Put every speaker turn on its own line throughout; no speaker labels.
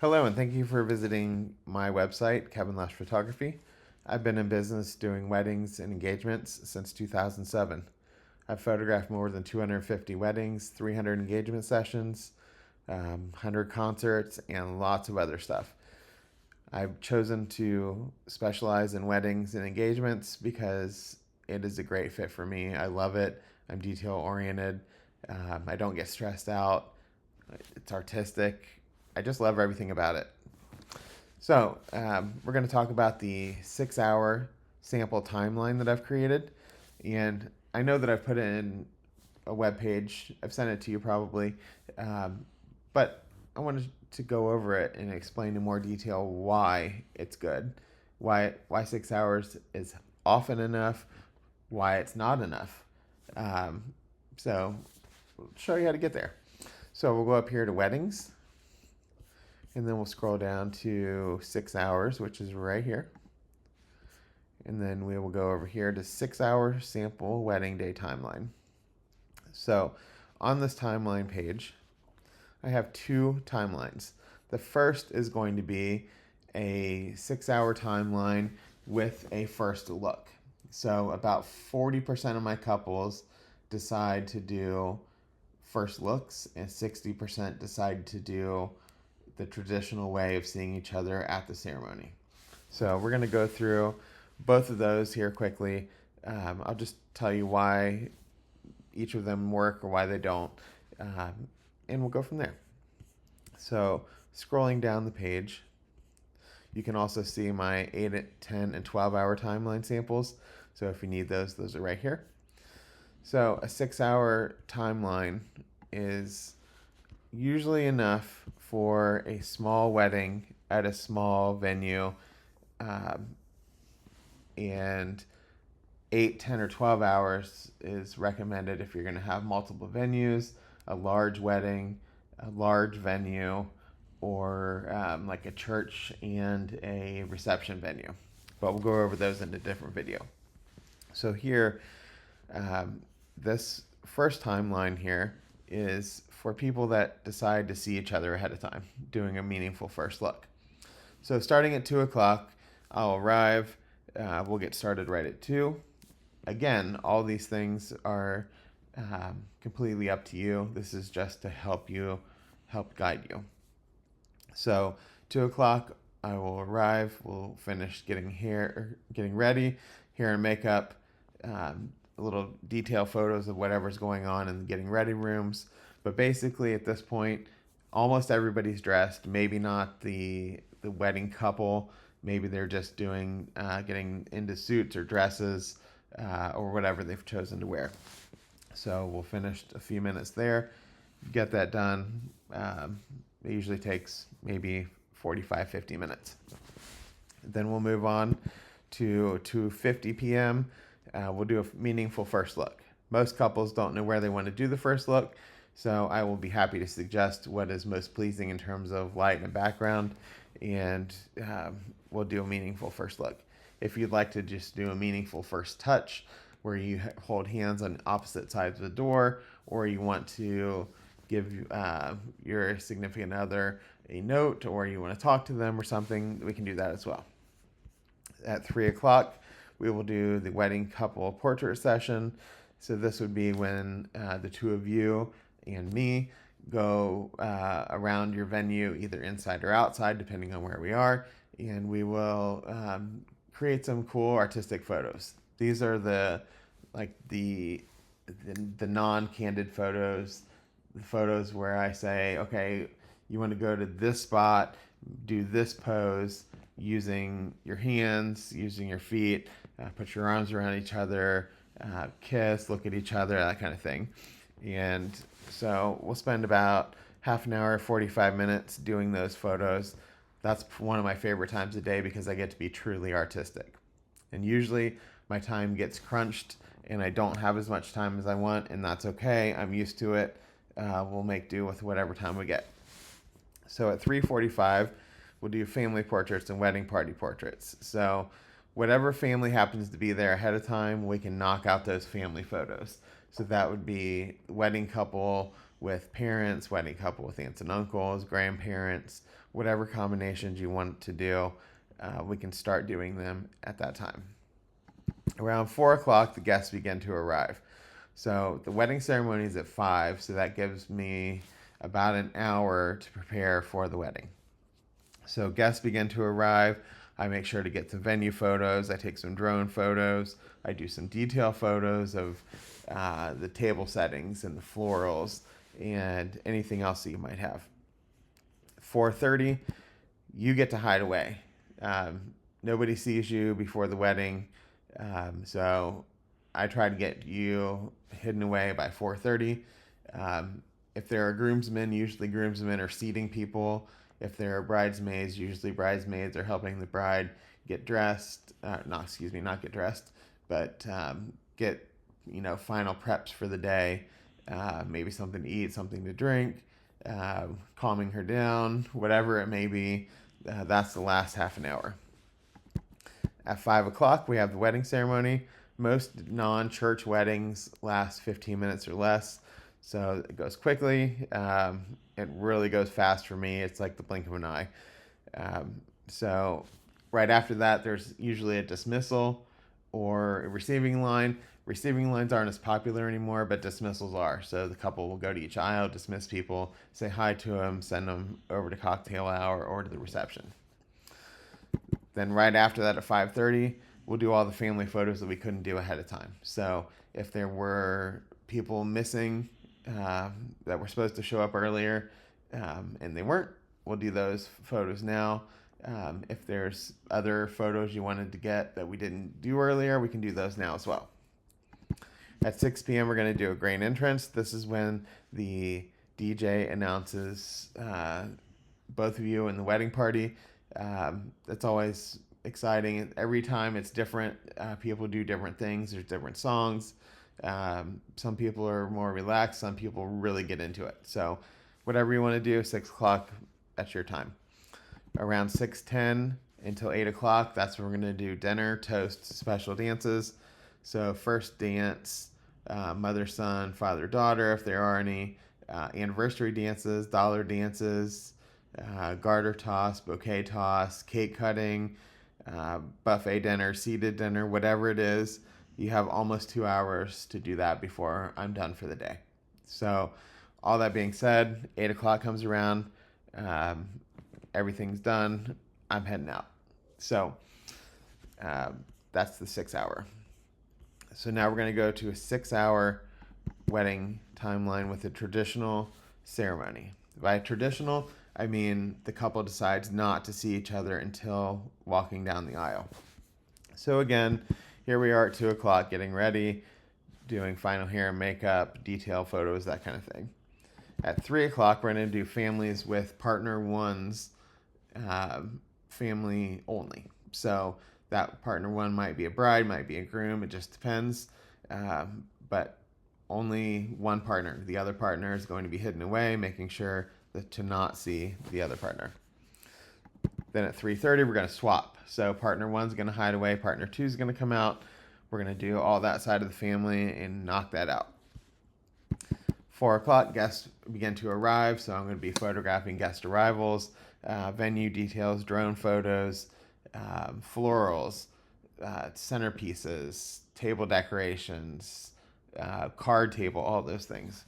Hello, and thank you for visiting my website, Kevin Lush Photography. I've been in business doing weddings and engagements since 2007. I've photographed more than 250 weddings, 300 engagement sessions, 100 concerts, and lots of other stuff. I've chosen to specialize in weddings and engagements because it is a great fit for me. I love it. I'm detail oriented. I don't get stressed out. It's artistic. I just love everything about it. So, we're going to talk about the 6 hour sample timeline that I've created. And I know that I've put it in a web page, I've sent it to you probably, but I wanted to go over it and explain in more detail why it's good, why 6 hours is often enough, why it's not enough. So, we'll show you how to get there. So, we'll go up here to weddings. And then we'll scroll down to 6 hours, which is right here. And then we will go over here to 6 hour sample wedding day timeline. So on this timeline page, I have two timelines. The first is going to be a 6 hour timeline with a first look. So about 40% of my couples decide to do first looks, and 60% decide to do the traditional way of seeing each other at the ceremony. So we're going to go through both of those here quickly. I'll just tell you why each of them work or why they don't, and we'll go from there. So scrolling down the page, you can also see my 8, 10, and 12-hour timeline samples. So if you need those are right here. So a 6 hour timeline is usually enough for a small wedding at a small venue, and 8, 10, or 12 hours is recommended if you're going to have multiple venues, a large wedding, a large venue, or like a church and a reception venue. But we'll go over those in a different video. So here, this first timeline here is for people that decide to see each other ahead of time, doing a meaningful first look. So starting at 2 o'clock, I'll arrive. We'll get started right at 2. Again, all these things are completely up to you. This is just to help guide you. So 2 o'clock, I will arrive. We'll finish getting ready, hair and makeup, little detail photos of whatever's going on in the getting ready rooms. But basically at this point, almost everybody's dressed. Maybe not the wedding couple. Maybe they're just getting into suits or dresses, or whatever they've chosen to wear. So we'll finish a few minutes there, get that done. It usually takes maybe 45, 50 minutes. Then we'll move on to 2:50 p.m. We'll do a meaningful first look. Most couples don't know where they want to do the first look, so I will be happy to suggest what is most pleasing in terms of light and background, and we'll do a meaningful first look. If you'd like to just do a meaningful first touch, where you hold hands on opposite sides of the door, or you want to give your significant other a note, or you want to talk to them or something, we can do that as well. At 3 o'clock, we will do the wedding couple portrait session. So this would be when the two of you and me go around your venue, either inside or outside, depending on where we are, and we will create some cool artistic photos. These are the non-candid photos, the photos where I say, okay, you want to go to this spot, do this pose, using your hands, using your feet, put your arms around each other, kiss, look at each other, that kind of thing. And so we'll spend about half an hour, 45 minutes doing those photos. That's one of my favorite times of day because I get to be truly artistic. And usually my time gets crunched and I don't have as much time as I want, and that's okay. I'm used to it. We'll make do with whatever time we get. So at 3:45, we'll do family portraits and wedding party portraits. So whatever family happens to be there ahead of time, we can knock out those family photos. So that would be wedding couple with parents, wedding couple with aunts and uncles, grandparents, whatever combinations you want to do, we can start doing them at that time. Around 4 o'clock, the guests begin to arrive. So the wedding ceremony is at 5, so that gives me about an hour to prepare for the wedding. So guests begin to arrive. I make sure to get some venue photos. I take some drone photos. I do some detail photos of the table settings and the florals and anything else that you might have. 4:30, you get to hide away. Nobody sees you before the wedding, so I try to get you hidden away by 4:30. If there are groomsmen, usually groomsmen are seating people. If there are bridesmaids, usually bridesmaids are helping the bride get dressed. Not get dressed, but get final preps for the day. Maybe something to eat, something to drink, calming her down, whatever it may be. That's the last half an hour. At 5 o'clock, we have the wedding ceremony. Most non-church weddings last 15 minutes or less, so it goes quickly. It really goes fast for me. It's like the blink of an eye. So right after that, there's usually a dismissal or a receiving line. Receiving lines aren't as popular anymore, but dismissals are. So the couple will go to each aisle, dismiss people, say hi to them, send them over to cocktail hour or to the reception. Then right after that at 5:30, we'll do all the family photos that we couldn't do ahead of time. So if there were people missing that were supposed to show up earlier and they weren't, we'll do those photos now. If there's other photos you wanted to get that we didn't do earlier, we can do those now as well. At 6 p.m., we're going to do a grand entrance. This is when the DJ announces both of you in the wedding party. That's always exciting. Every time it's different. People do different things. There's different songs. Some people are more relaxed. Some people really get into it. So whatever you want to do, 6 o'clock, that's your time. Around 6:10 until 8 o'clock, that's when we're going to do dinner, toasts, special dances. So first dance, mother-son, father-daughter, if there are any, anniversary dances, dollar dances, garter toss, bouquet toss, cake cutting, buffet dinner, seated dinner, whatever it is. You have almost 2 hours to do that before I'm done for the day. So all that being said, 8 o'clock comes around, everything's done, I'm heading out. So that's the 6 hour. So now we're going to go to a 6 hour wedding timeline with a traditional ceremony. By traditional, I mean the couple decides not to see each other until walking down the aisle. So again, here we are at 2 o'clock getting ready, doing final hair and makeup, detail photos, that kind of thing. At 3 o'clock, we're going to do families with partner one's family only. So that partner one might be a bride, might be a groom, it just depends. But only one partner. The other partner is going to be hidden away, making sure to not see the other partner. Then at 3:30, we're going to swap. So partner one's going to hide away, partner two is going to come out. We're going to do all that side of the family and knock that out. 4 o'clock, guests begin to arrive. So I'm going to be photographing guest arrivals, venue details, drone photos, florals, centerpieces, table decorations, card table, all those things.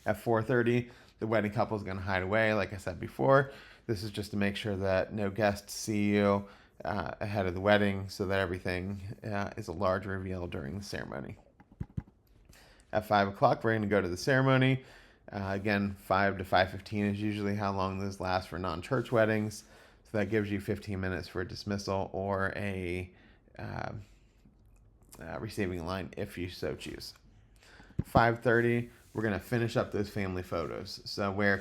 At 4:30, the wedding couple is going to hide away. Like I said before, this is just to make sure that no guests see you ahead of the wedding, so that everything is a large reveal during the ceremony. At 5 o'clock, we're going to go to the ceremony. Again, 5 to 5:15 is usually how long those last for non-church weddings. So that gives you 15 minutes for a dismissal or a receiving line if you so choose. 5:30, we're going to finish up those family photos. So where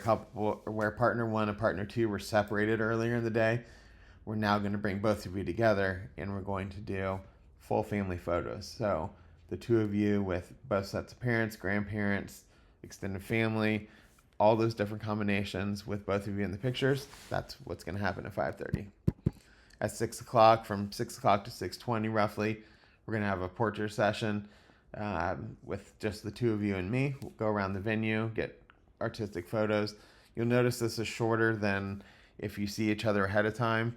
partner one and partner two were separated earlier in the day, we're now going to bring both of you together and we're going to do full family photos. So the two of you with both sets of parents, grandparents, extended family, all those different combinations with both of you in the pictures. That's what's going to happen at 5:30. At 6 o'clock, from 6 o'clock to 6:20 roughly, we're going to have a portrait session. with just the two of you and me. We'll go around the venue, get artistic photos. You'll notice this is shorter than if you see each other ahead of time,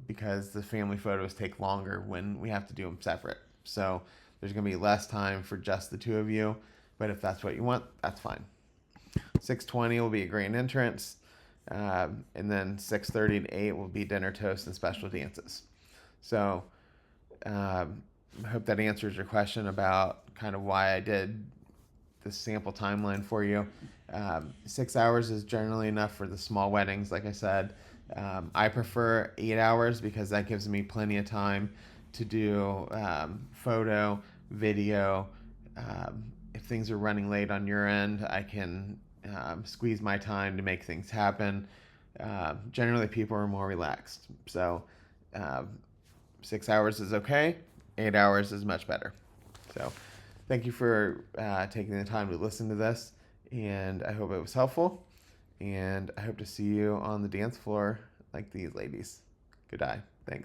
because the family photos take longer when we have to do them separate. So there's going to be less time for just the two of you, but if that's what you want, that's fine. 6:20 will be a grand entrance, and then 6:30 to 8 will be dinner, toast, and special dances. So I hope that answers your question about kind of why I did the sample timeline for you. 6 hours is generally enough for the small weddings, like I said. I prefer 8 hours because that gives me plenty of time to do photo, video. If things are running late on your end, I can squeeze my time to make things happen. Generally, people are more relaxed. So 6 hours is okay. 8 hours is much better. So thank you for taking the time to listen to this, and I hope it was helpful, and I hope to see you on the dance floor like these ladies. Good eye. Thanks.